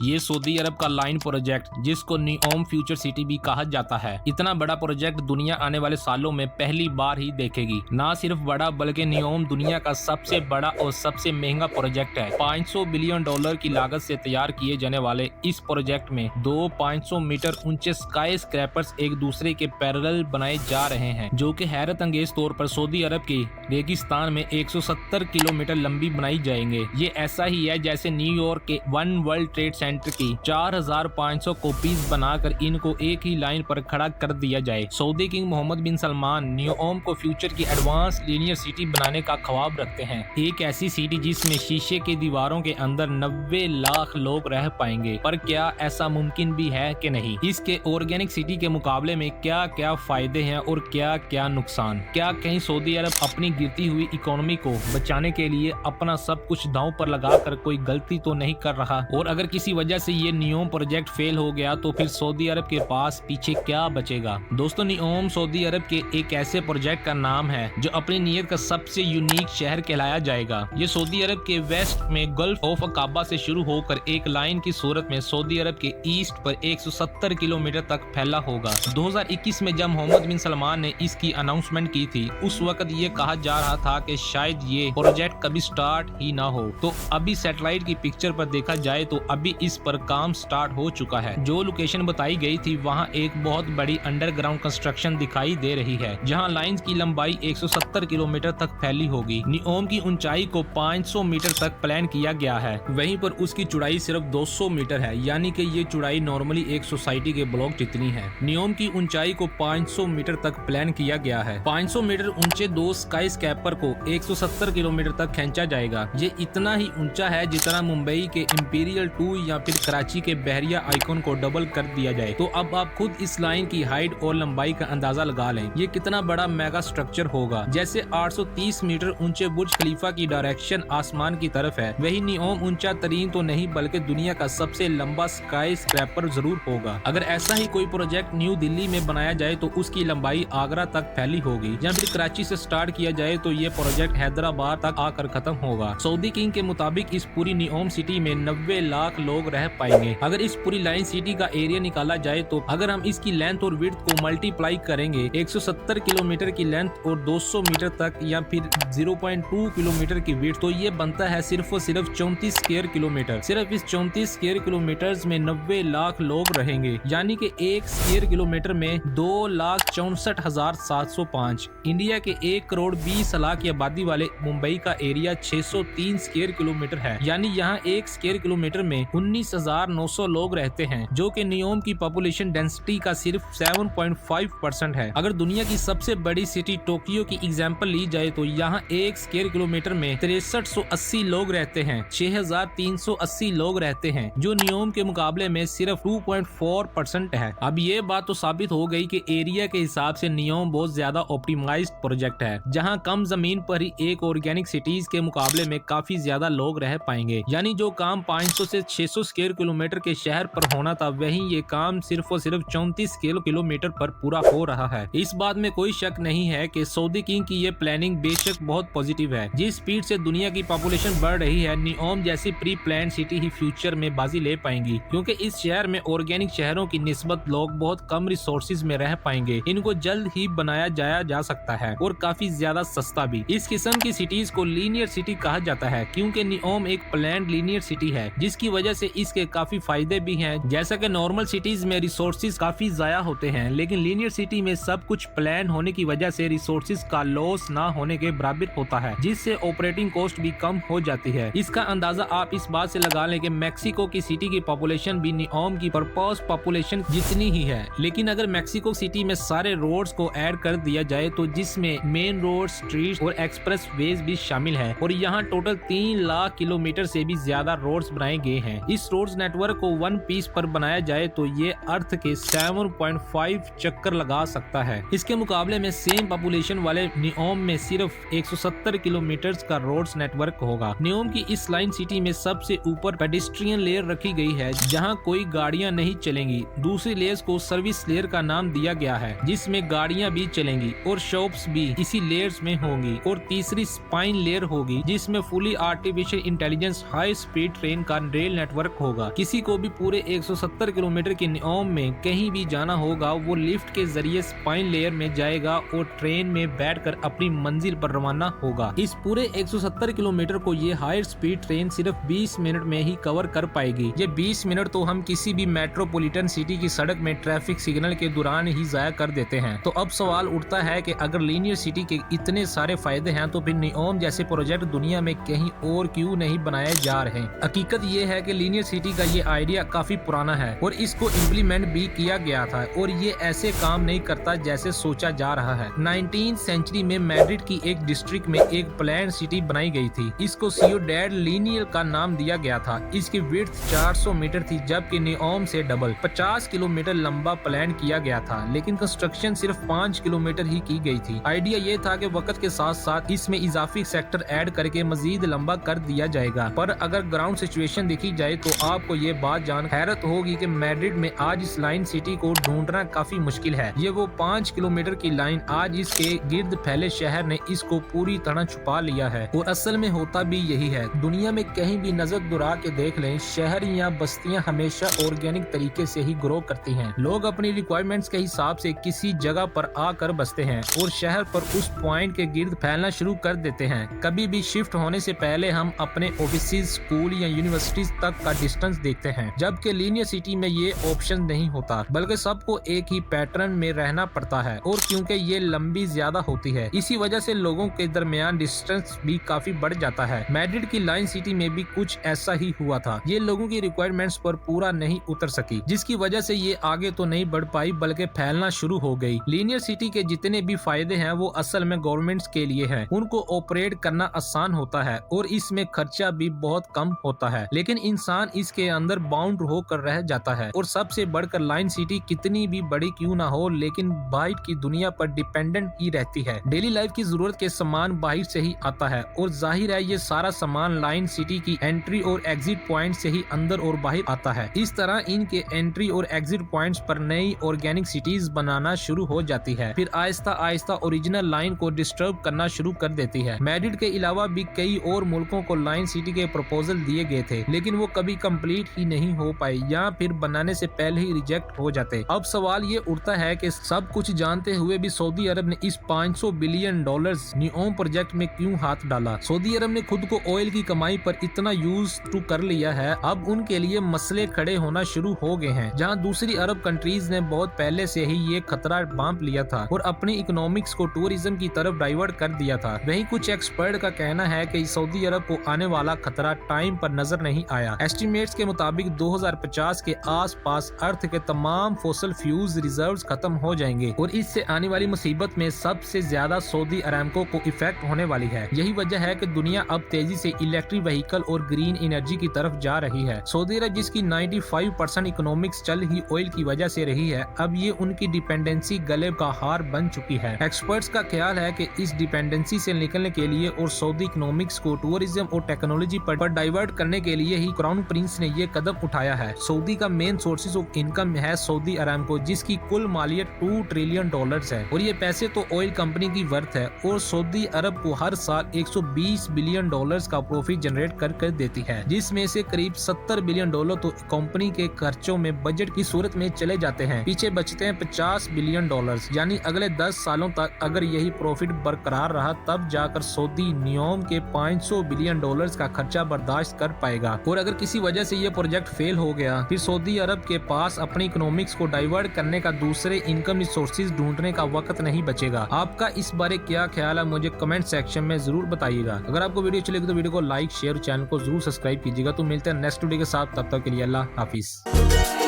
ये सऊदी अरब का line project, जिसको नियोम फ्यूचर सिटी भी कहा जाता है, इतना बड़ा प्रोजेक्ट दुनिया आने वाले सालों में पहली बार ही देखेगी। ना सिर्फ बड़ा बल्कि नियोम दुनिया का सबसे बड़ा और सबसे महंगा प्रोजेक्ट है। $500 बिलियन की लागत से तैयार किए जाने वाले इस प्रोजेक्ट में दो 500 मीटर ऊंचे स्काई स्क्रैपर्स एक दूसरे के पैरेलल बनाए जा रहे हैं, जो कि हैरत अंगेज तौर पर सऊदी अरब के रेगिस्तान में 170 किलोमीटर लंबी बनाई जाएंगे। ये ऐसा ही है जैसे न्यूयॉर्क के वन वर्ल्ड ट्रेड सेंटर की 4500 कॉपीज बनाकर इनको एक ही लाइन पर खड़ा कर दिया जाए। सऊदी किंग मोहम्मद बिन सलमान नियोम को फ्यूचर की एडवांस लीनियर सिटी बनाने का ख्वाब रखते हैं। एक ऐसी सिटी जिसमें शीशे की दीवारों के अंदर 90 लाख लोग रह पाएंगे। पर क्या ऐसा मुमकिन भी है कि नहीं? इसके ऑर्गेनिक सिटी के मुकाबले में क्या क्या फायदे हैं और क्या क्या नुकसान? क्या कहीं सऊदी अरब अपनी गिरती हुई इकोनॉमी को बचाने के लिए अपना सब कुछ दांव पर लगाकर कोई गलती तो नहीं कर रहा? और अगर किसी वजह से ये नियोम प्रोजेक्ट फेल हो गया तो फिर सऊदी अरब के पास पीछे क्या बचेगा? दोस्तों, नियोम सऊदी अरब के एक ऐसे प्रोजेक्ट का नाम है जो अपनी नीयत का सबसे यूनिक शहर कहलाया जाएगा। ये सऊदी अरब के वेस्ट में गल्फ ऑफ अकाबा से शुरू होकर एक लाइन की सूरत में सऊदी अरब के ईस्ट पर 170 किलोमीटर तक फैला होगा। 2021 में जब मोहम्मद बिन सलमान ने इसकी अनाउंसमेंट की थी, उस वक्त ये कहा जा रहा था कि शायद ये प्रोजेक्ट कभी स्टार्ट ही ना हो। तो अभी सैटेलाइट की पिक्चर पर देखा जाए तो अभी इस पर काम स्टार्ट हो चुका है। जो लोकेशन बताई गई थी वहाँ एक बहुत बड़ी अंडरग्राउंड कंस्ट्रक्शन दिखाई दे रही है, जहाँ लाइंस की लंबाई 170 किलोमीटर तक फैली होगी। नियोम की ऊंचाई को 500 मीटर तक प्लान किया गया है, वहीं पर उसकी चौड़ाई सिर्फ 200 मीटर है, यानी कि ये चौड़ाई नॉर्मली एक सोसाइटी के ब्लॉक जितनी है। नियोम की ऊंचाई को 500 मीटर तक प्लान किया गया है। 500 मीटर ऊंचे दो स्काई स्क्रैपर को 170 किलोमीटर तक खींचा जाएगा। ये इतना ही ऊंचा है जितना मुंबई के इंपीरियल 2 या फिर कराची के बहरिया आइकॉन को डबल कर दिया जाए। तो अब आप खुद इस लाइन की हाइट और लंबाई का अंदाजा लगा लें, ये कितना बड़ा मेगा स्ट्रक्चर होगा। जैसे 830 मीटर ऊंचे बुर्ज खलीफा की डायरेक्शन आसमान की तरफ है, वही नियोम ऊंचा तरीन तो नहीं बल्कि दुनिया का सबसे लंबा स्काई स्क्रैपर जरूर होगा। अगर ऐसा ही कोई प्रोजेक्ट न्यू दिल्ली में बनाया जाए तो उसकी लंबाई आगरा तक फैली होगी, या फिर कराची से स्टार्ट किया जाए तो ये प्रोजेक्ट हैदराबाद तक आकर खत्म होगा। सऊदी किंग के मुताबिक इस पूरी नियोम सिटी में 90 लाख लोग रह पाएंगे। अगर इस पूरी लाइन सिटी का एरिया निकाला जाए तो अगर हम इसकी लेंथ और विड्थ को मल्टीप्लाई करेंगे 170 किलोमीटर की लेंथ और 200 मीटर तक या फिर 0.2 किलोमीटर की विड्थ, तो ये बनता है सिर्फ और सिर्फ 34 स्क्वायर किलोमीटर। सिर्फ इस 34 स्क्वायर किलोमीटर में 90 लाख लोग रहेंगे, यानी कि 1 स्क्वायर किलोमीटर में 2,64,705। इंडिया के 1 करोड़ 20 लाख की आबादी वाले मुंबई का एरिया 603 स्क्वायर किलोमीटर है, यानी यहाँ 1 स्क्वायर किलोमीटर में 19,900 लोग रहते हैं, जो कि नियोम की पॉपुलेशन डेंसिटी का सिर्फ 7.5% है। अगर दुनिया की सबसे बड़ी सिटी टोक्यो की एग्जांपल ली जाए तो यहाँ 1 स्क्वायर किलोमीटर में 6380 लोग रहते हैं, 6380 लोग रहते हैं, जो नियोम के मुकाबले में सिर्फ 2.4% है। अब ये बात तो साबित हो गई कि एरिया के हिसाब से नियोम बहुत ज्यादा ऑप्टिमाइज्ड प्रोजेक्ट है, जहाँ कम जमीन पर ही एक ऑर्गेनिक सिटीज के मुकाबले में काफी ज्यादा लोग रह पाएंगे। यानी जो काम 500 से 600 स्क्वायर किलोमीटर के शहर पर होना था, वहीं ये काम सिर्फ और सिर्फ 34 किलोमीटर पर पूरा हो रहा है। इस बात में कोई शक नहीं है कि सऊदी किंग की ये प्लानिंग बेशक बहुत पॉजिटिव है। जिस स्पीड से दुनिया की पॉपुलेशन बढ़ रही है, नियोम जैसी प्री प्लान सिटी ही फ्यूचर में बाजी ले पाएंगी, क्योंकि इस शहर में ऑर्गेनिक शहरों की निस्बत लोग बहुत कम रिसोर्सेज में रह पाएंगे। इनको जल्द ही बनाया जाया जा सकता है और काफी ज्यादा सस्ता भी। इस किस्म की सिटीज को लीनियर सिटी कहा जाता है, क्योंकि नियोम एक प्लान्ड लीनियर सिटी है, जिसकी वजह से इसके काफी फायदे भी हैं। जैसा कि नॉर्मल सिटीज में रिसोर्सेज काफी जाया होते हैं, लेकिन लीनियर सिटी में सब कुछ प्लान होने की वजह से रिसोर्सेज का लॉस ना होने के बराबर होता है, जिससे ऑपरेटिंग कॉस्ट भी कम हो जाती है। इसका अंदाजा आप इस बात से लगा लें कि मैक्सिको की सिटी की पॉपुलेशन भी नियोम की प्रपोज पॉपुलेशन जितनी ही है। लेकिन अगर मैक्सिको सिटी में सारे रोड्स को ऐड कर दिया जाए तो जिसमें मेन रोड, स्ट्रीट और एक्सप्रेस वेज भी शामिल है, और यहाँ टोटल 3 लाख किलोमीटर से भी ज्यादा रोड्स बनाए गए हैं। इस रोड्स नेटवर्क को वन पीस पर बनाया जाए तो ये अर्थ के 7.5 चक्कर लगा सकता है। इसके मुकाबले में सेम पॉपुलेशन वाले नियोम में सिर्फ 170 किलोमीटर का रोड्स नेटवर्क होगा। नियोम की इस लाइन सिटी में सबसे ऊपर पेडेस्ट्रियन लेयर रखी गई है, जहां कोई गाड़ियां नहीं चलेंगी। दूसरी लेयर्स को सर्विस लेयर का नाम दिया गया है, जिसमें गाड़ियां भी चलेंगी और शॉप्स भी इसी लेयर्स में होंगी। और तीसरी स्पाइन लेयर होगी, जिसमें fully artificial intelligence high speed train का रेल नेटवर्क फर्क होगा। किसी को भी पूरे 170 किलोमीटर के नियोम में कहीं भी जाना होगा, वो लिफ्ट के जरिए स्पाइन लेयर में जाएगा और ट्रेन में बैठकर अपनी मंजिल पर रवाना होगा। इस पूरे 170 किलोमीटर को ये हाई स्पीड ट्रेन सिर्फ 20 मिनट में ही कवर कर पाएगी। ये 20 मिनट तो हम किसी भी मेट्रोपॉलिटन सिटी की सड़क में ट्रैफिक सिग्नल के दौरान ही जाया कर देते हैं। तो अब सवाल उठता है कि अगर लीनियर सिटी के इतने सारे फायदे हैं तो फिर नियोम जैसे प्रोजेक्ट दुनिया में कहीं और क्यों नहीं बनाए जा रहे। हकीकत ये है कि लीनियर सिटी का ये आइडिया काफी पुराना है और इसको इम्प्लीमेंट भी किया गया था और ये ऐसे काम नहीं करता जैसे सोचा जा रहा है। 19वीं सेंचुरी में मैड्रिड की एक डिस्ट्रिक्ट में एक प्लान सिटी बनाई गई थी। इसको सियुडेड लिनियर का नाम दिया गया था। इसकी विड्थ 400 मीटर थी, जबकि नियोम से डबल 50 किलोमीटर लंबा प्लान किया गया था, लेकिन कंस्ट्रक्शन सिर्फ 5 किलोमीटर ही की गई थी। आइडिया ये था कि वक्त के साथ साथ इसमें इजाफी सेक्टर ऐड करके मजीद लंबा कर दिया जाएगा। पर अगर ग्राउंड सिचुएशन देखी जाए तो आपको ये बात जान हैरत होगी कि मैड्रिड में आज इस लाइन सिटी को ढूंढना काफी मुश्किल है। ये वो 5 किलोमीटर की लाइन आज इसके गिर्द फैले शहर ने इसको पूरी तरह छुपा लिया है और असल में होता भी यही है। दुनिया में कहीं भी नजर दुरा के देख लें, शहर या बस्तियां हमेशा ऑर्गेनिक तरीके से ही ग्रो करती हैं। लोग अपनी रिक्वायरमेंट्स के हिसाब से किसी जगह पर आकर बसते हैं और शहर पर उस पॉइंट के गिर्द फैलना शुरू कर देते हैं। कभी भी शिफ्ट होने से पहले हम अपने ऑफिस, स्कूल या यूनिवर्सिटीज तक का डिस्टेंस देखते हैं, जबकि लीनियर सिटी में ये ऑप्शन नहीं होता, बल्कि सबको एक ही पैटर्न में रहना पड़ता है। और क्योंकि ये लंबी ज्यादा होती है, इसी वजह से लोगों के दरमियान डिस्टेंस भी काफी बढ़ जाता है। मैड्रिड की लाइन सिटी में भी कुछ ऐसा ही हुआ था। ये लोगों की रिक्वायरमेंट्स पर पूरा नहीं उतर सकी, जिसकी वजह से ये आगे तो नहीं बढ़ पाई बल्कि फैलना शुरू हो गई। लीनियर सिटी के जितने भी फायदे हैं वो असल में गवर्नमेंट्स के लिए हैं। उनको ऑपरेट करना आसान होता है और इसमें खर्चा भी बहुत कम होता है, लेकिन इंसान इसके अंदर बाउंड होकर रह जाता है। और सबसे बढ़कर लाइन सिटी कितनी भी बड़ी क्यों ना हो, लेकिन बाहर की दुनिया पर डिपेंडेंट ही रहती है। डेली लाइफ की जरूरत के सामान बाहर से ही आता है और जाहिर है ये सारा सामान लाइन सिटी की एंट्री और एग्जिट पॉइंट से ही अंदर और बाहर आता है। इस तरह इनके एंट्री और एग्जिट पॉइंट्स पर नई ऑर्गेनिक सिटीज बनाना शुरू हो जाती है, फिर आहिस्ता आहिस्ता ओरिजिनल लाइन को डिस्टर्ब करना शुरू कर देती है। मैड्रिड के अलावा भी कई और मुल्कों को लाइन सिटी के प्रपोजल दिए गए थे, लेकिन वो कभी कंप्लीट ही नहीं हो पाए या फिर बनाने से पहले ही रिजेक्ट हो जाते। अब सवाल ये उठता है कि सब कुछ जानते हुए भी सऊदी अरब ने इस 500 बिलियन डॉलर्स नियोम प्रोजेक्ट में क्यों हाथ डाला। सऊदी अरब ने खुद को ऑयल की कमाई पर इतना यूज टू कर लिया है, अब उनके लिए मसले खड़े होना शुरू हो गए हैं। जहां दूसरी अरब कंट्रीज ने बहुत पहले से ही ये खतरा बांप लिया था और अपनी इकोनॉमिक्स को टूरिज्म की तरफ डाइवर्ट कर दिया था। वहीं कुछ एक्सपर्ट का कहना है कि सऊदी अरब को आने वाला खतरा टाइम पर नजर नहीं आया। एस्टिमेट्स के मुताबिक 2050 के आसपास अर्थ के तमाम फॉसिल फ्यूल्स रिजर्व्स खत्म हो जाएंगे और इससे आने वाली मुसीबत में सबसे ज्यादा सऊदी अरामको को इफेक्ट होने वाली है। यही वजह है कि दुनिया अब तेजी से इलेक्ट्रिक व्हीकल और ग्रीन एनर्जी की तरफ जा रही है। सऊदी अरब जिसकी 95% इकोनॉमिक्स चल ही ऑयल की वजह से रही है, अब ये उनकी डिपेंडेंसी गले का हार बन चुकी है। एक्सपर्ट्स का ख्याल है कि इस डिपेंडेंसी से निकलने के लिए और सऊदी इकोनॉमिक्स को टूरिज्म और टेक्नोलॉजी पर डाइवर्ट करने के लिए ही क्राउन प्रिंस ने ये कदम उठाया है। सऊदी का मेन सोर्सेज ऑफ इनकम है सऊदी अरामको, जिसकी कुल मालियत $2 ट्रिलियन है और ये पैसे तो ऑयल कंपनी की वर्थ है और सऊदी अरब को हर साल $120 बिलियन का प्रॉफिट जनरेट कर देती है, जिसमें से करीब $70 बिलियन तो कंपनी के खर्चों में बजट की सूरत में चले जाते हैं। पीछे बचते हैं $50 बिलियन। यानी अगले 10 सालों तक अगर यही प्रॉफिट बरकरार रहा तब जाकर सऊदी नियोम के $500 बिलियन का खर्चा बर्दाश्त कर पाएगा। और अगर किसी वजह से ये प्रोजेक्ट फेल हो गया, फिर सऊदी अरब के पास अपनी इकोनॉमिक्स को डाइवर्ट करने का दूसरे इनकम रिसोर्सेज ढूंढने का वक्त नहीं बचेगा। आपका इस बारे क्या ख्याल है, मुझे कमेंट सेक्शन में जरूर बताइएगा। अगर आपको वीडियो अच्छी लगी तो वीडियो को लाइक, शेयर, चैनल को जरूर सब्सक्राइब कीजिएगा। तो मिलते हैं नेक्स्ट वीडियो के साथ, तब तक के लिए अल्लाह हाफिज।